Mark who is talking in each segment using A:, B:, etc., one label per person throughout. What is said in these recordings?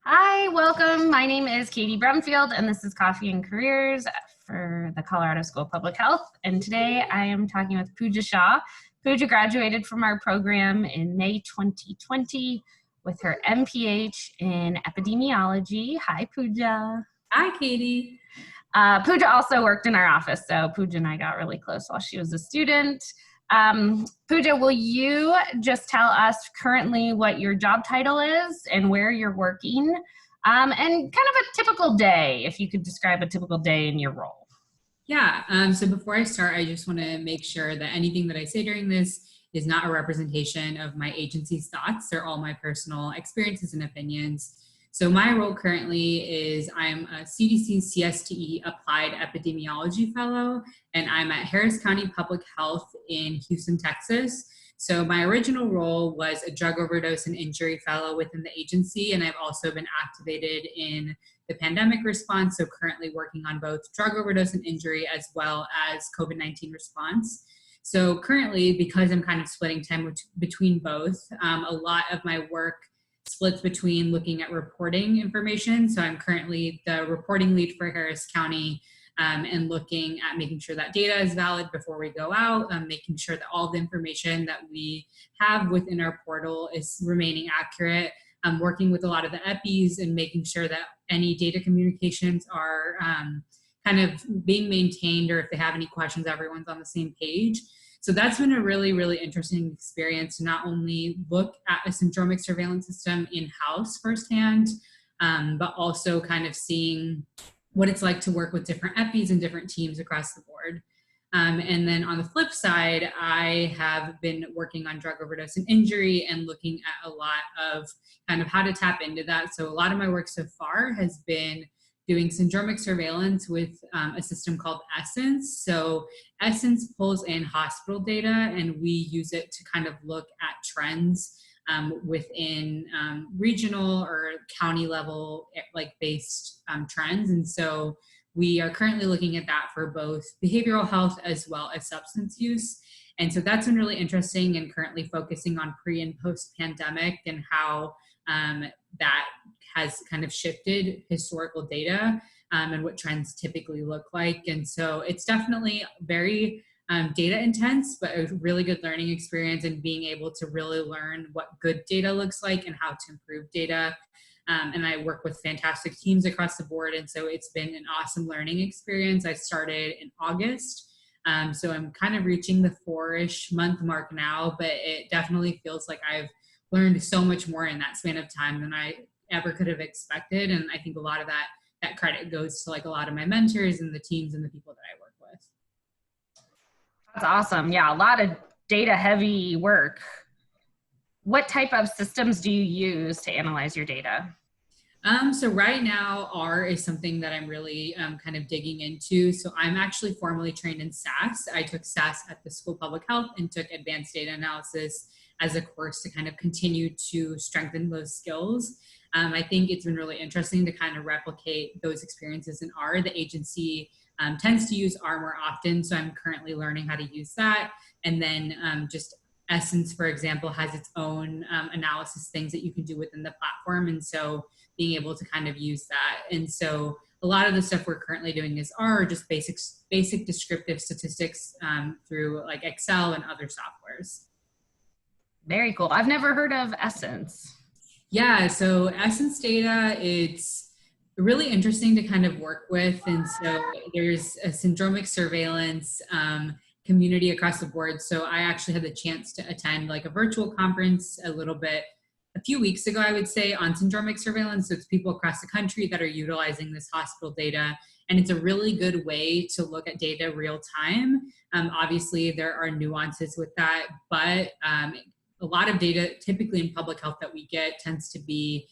A: Hi, welcome. My name is Katie Brumfield, and this is Coffee and Careers for the Colorado School of Public Health. And today I am talking with Puja Shah. Puja graduated from our program in May 2020 with her MPH in epidemiology. Hi, Puja.
B: Hi, Katie.
A: Puja also worked in our office, so Puja and I got really close while she was a student. Puja, will you just tell us currently what your job title is and where you're working, and kind of a typical day, if you could describe a typical day in your role?
B: Yeah, so before I start, I just want to make sure that anything that I say during this is not a representation of my agency's thoughts. They're all my personal experiences and opinions. So my role currently is I'm a CDC CSTE Applied Epidemiology Fellow, and I'm at Harris County Public Health in Houston, Texas. So my original role was a drug overdose and injury fellow within the agency, and I've also been activated in the pandemic response, so currently working on both drug overdose and injury as well as COVID-19 response. So currently, because I'm kind of splitting time between both, a lot of my work splits between looking at reporting information. So I'm currently the reporting lead for Harris County, and looking at making sure that data is valid before we go out, making sure that all the information that we have within our portal is remaining accurate. Working with a lot of the EPIs and making sure that any data communications are kind of being maintained, or if they have any questions, everyone's on the same page. So that's been a really, really interesting experience to not only look at a syndromic surveillance system in-house firsthand, but also kind of seeing what it's like to work with different EPIs and different teams across the board. And then on the flip side, I have been working on drug overdose and injury and looking at a lot of kind of how to tap into that. So a lot of my work so far has been doing syndromic surveillance with a system called Essence. So Essence pulls in hospital data, and we use it to kind of look at trends within regional or county level like based trends. And so we are currently looking at that for both behavioral health as well as substance use. And so that's been really interesting, and currently focusing on pre and post pandemic and how that has kind of shifted historical data and what trends typically look like. And so it's definitely very data intense, but a really good learning experience, and being able to really learn what good data looks like and how to improve data. And I work with fantastic teams across the board. And so it's been an awesome learning experience. I started in August. So I'm kind of reaching the 4-ish month mark now, but it definitely feels like I've learned so much more in that span of time than I ever could have expected. And I think a lot of that credit goes to like a lot of my mentors and the teams and the people that I work with.
A: That's awesome. Yeah, a lot of data heavy work. What type of systems do you use to analyze your data?
B: So right now, R is something that I'm really kind of digging into. So I'm actually formally trained in SAS. I took SAS at the School of Public Health and took advanced data analysis as a course to kind of continue to strengthen those skills. I think it's been really interesting to kind of replicate those experiences in R. The agency tends to use R more often, so I'm currently learning how to use that. And then just Essence, for example, has its own analysis things that you can do within the platform. And so being able to kind of use that. And so a lot of the stuff we're currently doing is R, just basic descriptive statistics through like Excel and other softwares.
A: Very cool. I've never heard of Essence.
B: Yeah, so Essence data, it's really interesting to kind of work with. And so there's a syndromic surveillance community across the board. So I actually had the chance to attend like a virtual conference a few weeks ago, I would say, on syndromic surveillance. So it's people across the country that are utilizing this hospital data. And it's a really good way to look at data real time. Obviously, there are nuances with that, but a lot of data typically in public health that we get tends to be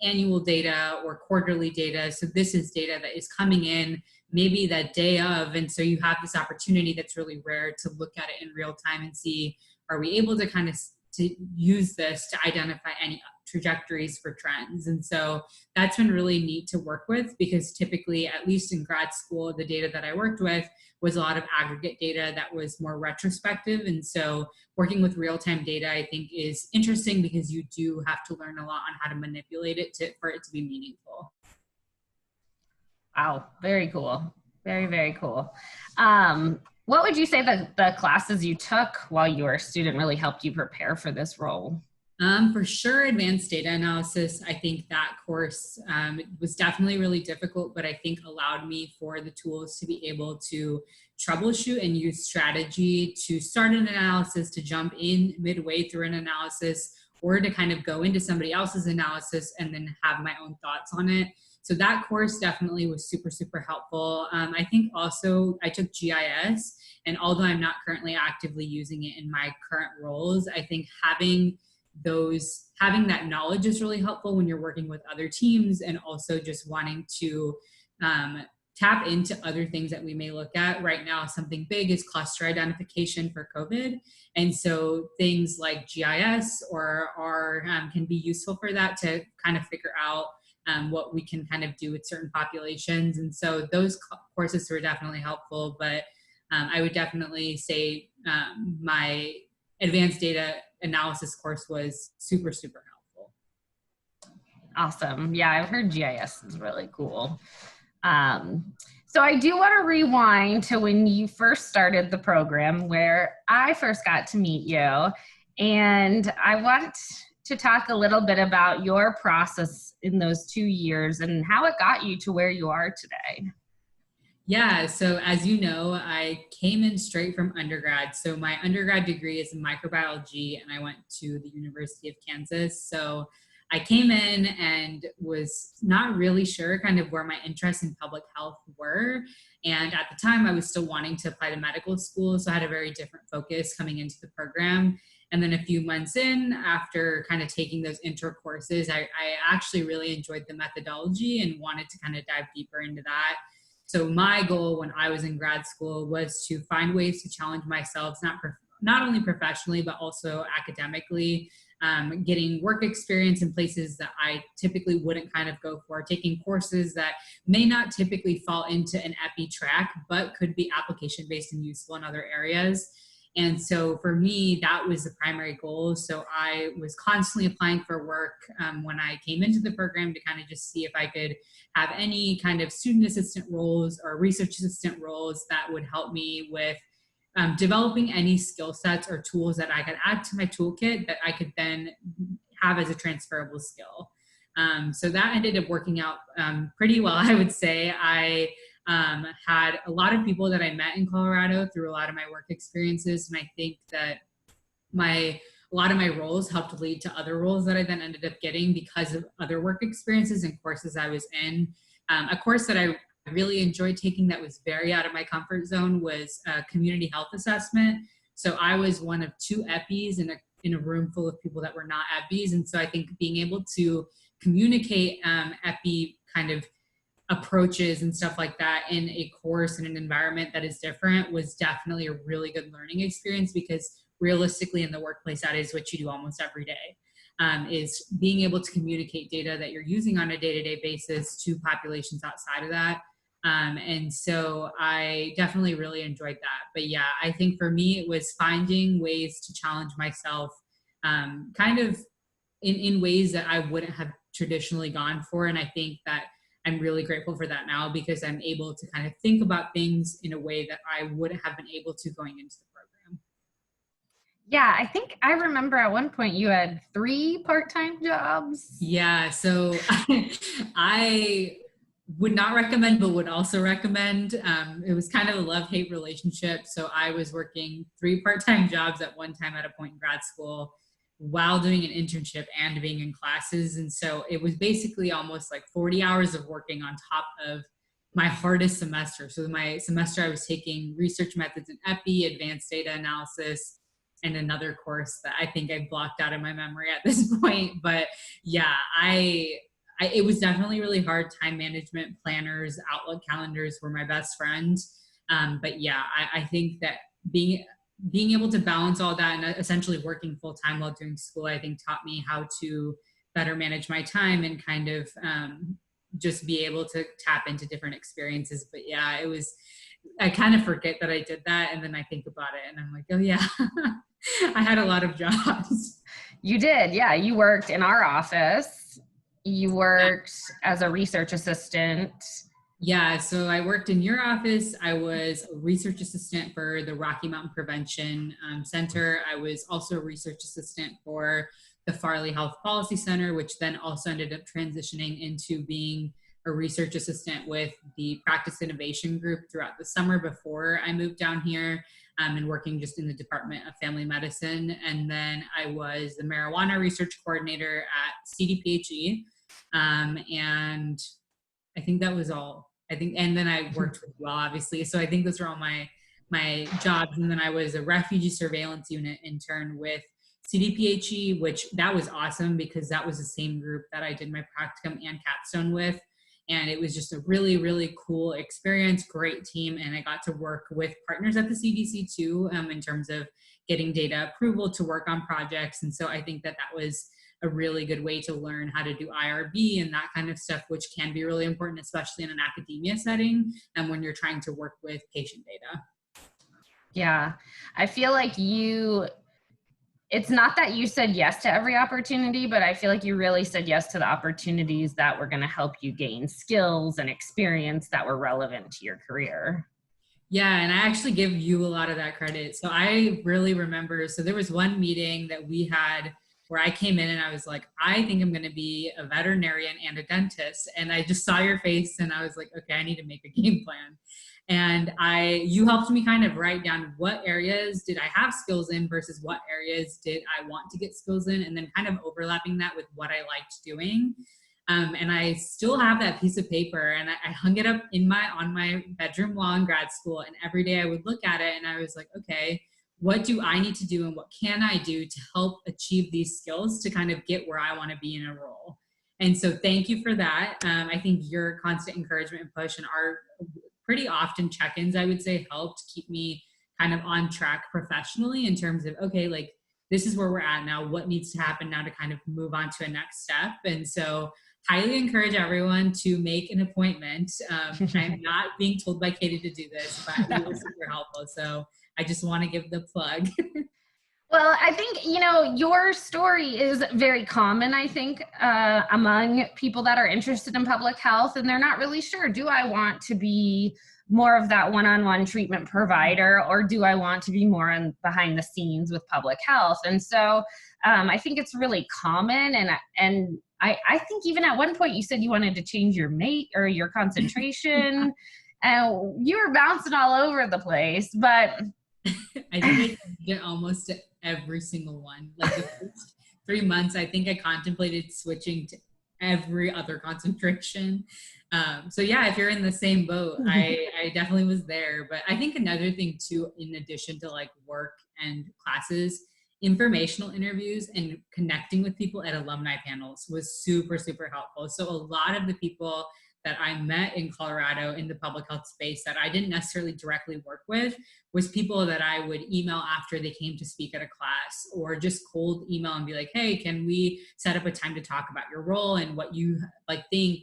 B: annual data or quarterly data. So this is data that is coming in maybe that day of. And so you have this opportunity that's really rare to look at it in real time and see, are we able to kind of to use this to identify any trajectories for trends. And so that's been really neat to work with, because typically, at least in grad school, the data that I worked with was a lot of aggregate data that was more retrospective. And so working with real-time data, I think, is interesting, because you do have to learn a lot on how to manipulate it for it to be meaningful.
A: Wow, very cool. Very, very cool. What would you say that the classes you took while you were a student really helped you prepare for this role?
B: For sure, advanced data analysis. I think that course was definitely really difficult, but I think allowed me for the tools to be able to troubleshoot and use strategy to start an analysis, to jump in midway through an analysis, or to kind of go into somebody else's analysis and then have my own thoughts on it. So that course definitely was super, super helpful. I think also I took GIS, and although I'm not currently actively using it in my current roles, I think having that knowledge is really helpful when you're working with other teams, and also just wanting to tap into other things that we may look at. Right now, something big is cluster identification for COVID. And so things like GIS or R can be useful for that, to kind of figure out what we can kind of do with certain populations. And so those courses were definitely helpful, but I would definitely say my advanced data analysis course was super, super helpful.
A: Awesome. Yeah, I've heard GIS is really cool. So I do want to rewind to when you first started the program, where I first got to meet you. And I want to talk a little bit about your process in those 2 years and how it got you to where you are today.
B: Yeah, so as you know, I came in straight from undergrad. So my undergrad degree is in microbiology, and I went to the University of Kansas. So I came in and was not really sure kind of where my interests in public health were. And at the time, I was still wanting to apply to medical school. So I had a very different focus coming into the program. And then a few months in, after kind of taking those intro courses, I actually really enjoyed the methodology and wanted to kind of dive deeper into that. So my goal when I was in grad school was to find ways to challenge myself, not only professionally, but also academically, getting work experience in places that I typically wouldn't kind of go for, taking courses that may not typically fall into an epi track, but could be application-based and useful in other areas. And so for me, that was the primary goal. So I was constantly applying for work when I came into the program, to kind of just see if I could have any kind of student assistant roles or research assistant roles that would help me with developing any skill sets or tools that I could add to my toolkit that I could then have as a transferable skill. So that ended up working out pretty well, I would say. I had a lot of people that I met in Colorado through a lot of my work experiences. And I think that a lot of my roles helped lead to other roles that I then ended up getting because of other work experiences and courses I was in. A course that I really enjoyed taking that was very out of my comfort zone was community health assessment. So I was one of 2 EPIs in a room full of people that were not EPIs. And so I think being able to communicate EPI kind of approaches and stuff like that in a course in an environment that is different was definitely a really good learning experience, because realistically in the workplace, that is what you do almost every day, is being able to communicate data that you're using on a day-to-day basis to populations outside of that. And so I definitely really enjoyed that. But yeah, I think for me, it was finding ways to challenge myself kind of in ways that I wouldn't have traditionally gone for. And I think that I'm really grateful for that now, because I'm able to kind of think about things in a way that I wouldn't have been able to going into the program.
A: Yeah, I think I remember at one point you had 3 part-time jobs.
B: Yeah, so I would not recommend, but would also recommend. It was kind of a love-hate relationship. So I was working 3 part-time jobs at one time at a point in grad school, while doing an internship and being in classes. And so it was basically almost like 40 hours of working on top of my hardest semester. So my semester I was taking research methods in epi, advanced data analysis, and another course that I think I blocked out of my memory at this point. But yeah, it was definitely really hard. Time management, planners, Outlook calendars were my best friend. But yeah, I think that being being able to balance all that and essentially working full time while doing school, I think taught me how to better manage my time and kind of just be able to tap into different experiences. But yeah, I kind of forget that I did that. And then I think about it and I'm like, oh yeah, I had a lot of jobs.
A: You did, yeah. You worked in our office. You worked as a research assistant.
B: Yeah, so I worked in your office. I was a research assistant for the Rocky Mountain Prevention Center. I was also a research assistant for the Farley Health Policy Center, which then also ended up transitioning into being a research assistant with the Practice Innovation Group throughout the summer before I moved down here, and working just in the Department of Family Medicine. And then I was the marijuana research coordinator at CDPHE. And I think that was all. And then I worked with you all, obviously. So I think those are all my jobs. And then I was a refugee surveillance unit intern with CDPHE, which that was awesome because that was the same group that I did my practicum and capstone with. And it was just a really, really cool experience, great team. And I got to work with partners at the CDC too, in terms of getting data approval to work on projects. And so I think that was a really good way to learn how to do IRB and that kind of stuff, which can be really important, especially in an academia setting and when you're trying to work with patient data.
A: Yeah, I feel like it's not that you said yes to every opportunity, but I feel like you really said yes to the opportunities that were going to help you gain skills and experience that were relevant to your career.
B: Yeah, and I actually give you a lot of that credit. So I really remember, so there was one meeting that we had where I came in and I was like, I think I'm going to be a veterinarian and a dentist. And I just saw your face and I was like, okay, I need to make a game plan. And you helped me kind of write down what areas did I have skills in versus what areas did I want to get skills in, and then kind of overlapping that with what I liked doing. And I still have that piece of paper and I hung it up on my bedroom wall in grad school. And every day I would look at it and I was like, okay, what do I need to do and what can I do to help achieve these skills to kind of get where I want to be in a role? And so thank you for that. I think your constant encouragement and push and our pretty often check-ins, I would say, helped keep me kind of on track professionally in terms of, okay, like this is where we're at now. What needs to happen now to kind of move on to a next step? And so highly encourage everyone to make an appointment. I'm not being told by Katie to do this, but it was super helpful. So I just want to give the plug.
A: Well, I think, your story is very common, I think, among people that are interested in public health, and they're not really sure, do I want to be more of that one-on-one treatment provider, or do I want to be more behind the scenes with public health? And so I think it's really common, and I think even at one point you said you wanted to change your mate or your concentration, and you were bouncing all over the place, but
B: I think I did almost every single one. Like the first 3 months, I think I contemplated switching to every other concentration. So yeah, if you're in the same boat, I definitely was there. But I think another thing too, in addition to like work and classes, informational interviews and connecting with people at alumni panels was super, super helpful. So a lot of the people that I met in Colorado in the public health space that I didn't necessarily directly work with was people that I would email after they came to speak at a class, or just cold email and be like, hey, can we set up a time to talk about your role and what you think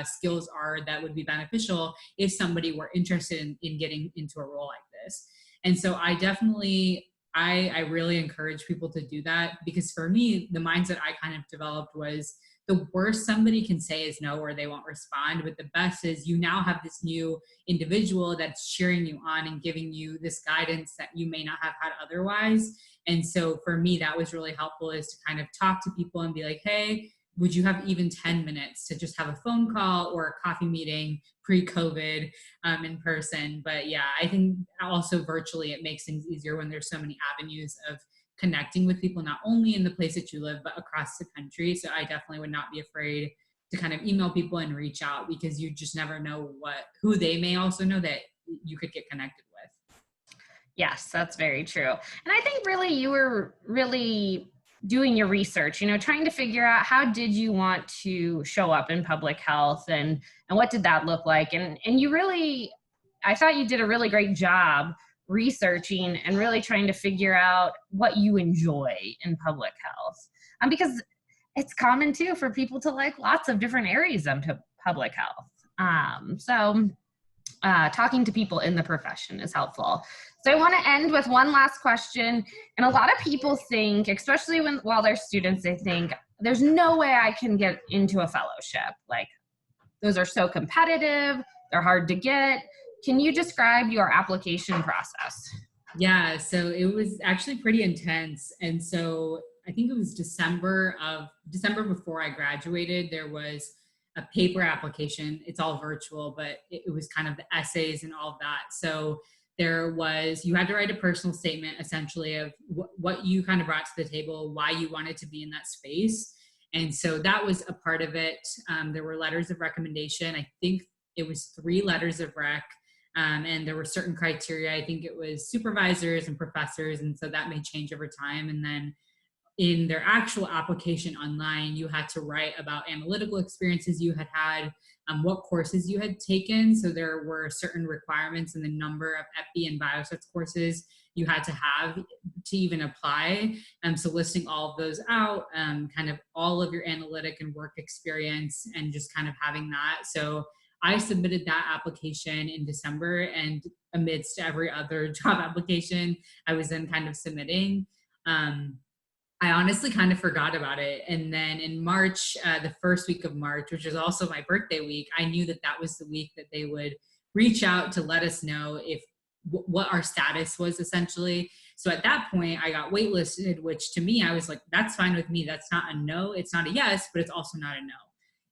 B: skills are that would be beneficial if somebody were interested in getting into a role like this. And so I definitely, I really encourage people to do that, because for me, the mindset I kind of developed was, the worst somebody can say is no, or they won't respond. But the best is you now have this new individual that's cheering you on and giving you this guidance that you may not have had otherwise. And so for me, that was really helpful, is to kind of talk to people and be like, hey, would you have even 10 minutes to just have a phone call or a coffee meeting pre-COVID in person? But yeah, I think also virtually it makes things easier when there's so many avenues of connecting with people, not only in the place that you live, but across the country. So I definitely would not be afraid to kind of email people and reach out, because you just never know who they may also know that you could get connected with.
A: Yes, that's very true. And I think really you were really doing your research, trying to figure out how did you want to show up in public health, and what did that look like? And you really, I thought you did a really great job researching and really trying to figure out what you enjoy in public health. Because it's common too for people to like lots of different areas of public health. Talking to people in the profession is helpful. So I want to end with one last question. And a lot of people think, especially while they're students, they think there's no way I can get into a fellowship. Like, those are so competitive, they're hard to get. Can you describe your application process?
B: Yeah, so it was actually pretty intense. And so I think it was December before I graduated, there was a paper application. It's all virtual, but it was kind of the essays and all of that. So you had to write a personal statement essentially of what you kind of brought to the table, why you wanted to be in that space. And so that was a part of it. There were letters of recommendation. I think it was 3 letters of rec. And there were certain criteria. I think it was supervisors and professors. And so that may change over time. And then in their actual application online, you had to write about analytical experiences you had had, what courses you had taken. So there were certain requirements in the number of epi and biostats courses you had to have to even apply. So listing all of those out, kind of all of your analytic and work experience, and just kind of having that. So I submitted that application in December, and amidst every other job application I was then kind of submitting, I honestly kind of forgot about it. And then in March, the first week of March, which is also my birthday week, I knew that that was the week that they would reach out to let us know what our status was essentially. So at that point I got waitlisted, which to me, I was like, that's fine with me. That's not a no. It's not a yes, but it's also not a no.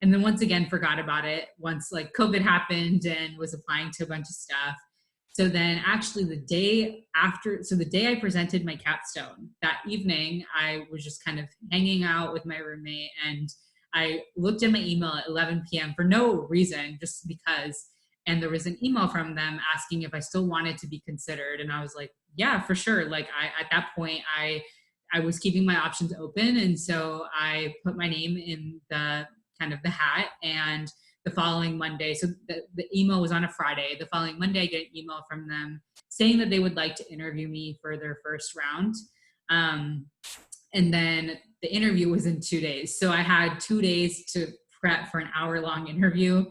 B: And then once again, forgot about it once like COVID happened and was applying to a bunch of stuff. So then actually the day I presented my capstone, that evening, I was just kind of hanging out with my roommate, and I looked at my email at 11 p.m. for no reason, just because. And there was an email from them asking if I still wanted to be considered. And I was like, yeah, for sure. Like at that point, I was keeping my options open. And so I put my name in the kind of the hat, and the following Monday, so the email was on a Friday. The following Monday, I get an email from them saying that they would like to interview me for their first round. And then the interview was in 2 days. So I had 2 days to prep for an hour-long interview.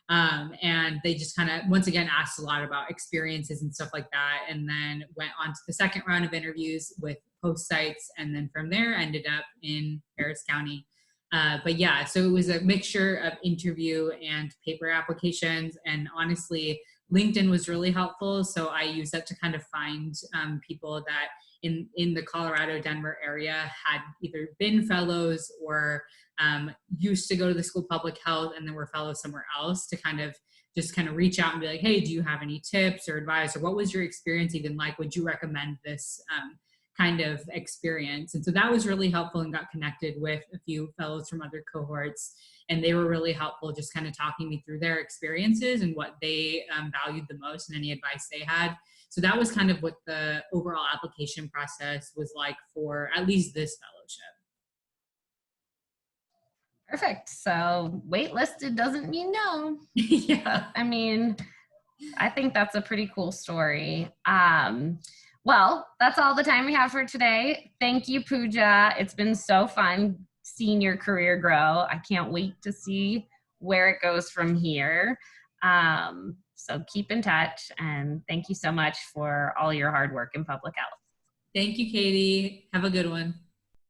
B: And they just kind of, once again, asked a lot about experiences and stuff like that. And then went on to the second round of interviews with host sites. And then from there, ended up in Harris County. But yeah, so it was a mixture of interview and paper applications. And honestly, LinkedIn was really helpful. So I used that to kind of find people that in the Colorado, Denver area had either been fellows or used to go to the School of Public Health and then were fellows somewhere else, to kind of reach out and be like, hey, do you have any tips or advice, or what was your experience even like? Would you recommend this kind of experience? And so that was really helpful, and got connected with a few fellows from other cohorts, and they were really helpful, just kind of talking me through their experiences and what they valued the most and any advice they had. So that was kind of what the overall application process was like for at least this fellowship.
A: Perfect. So waitlisted doesn't mean no.
B: Yeah.
A: I mean, I think that's a pretty cool story. Well, that's all the time we have for today. Thank you, Puja. It's been so fun seeing your career grow. I can't wait to see where it goes from here. So keep in touch, and thank you so much for all your hard work in public health.
B: Thank you, Katie. Have a good one.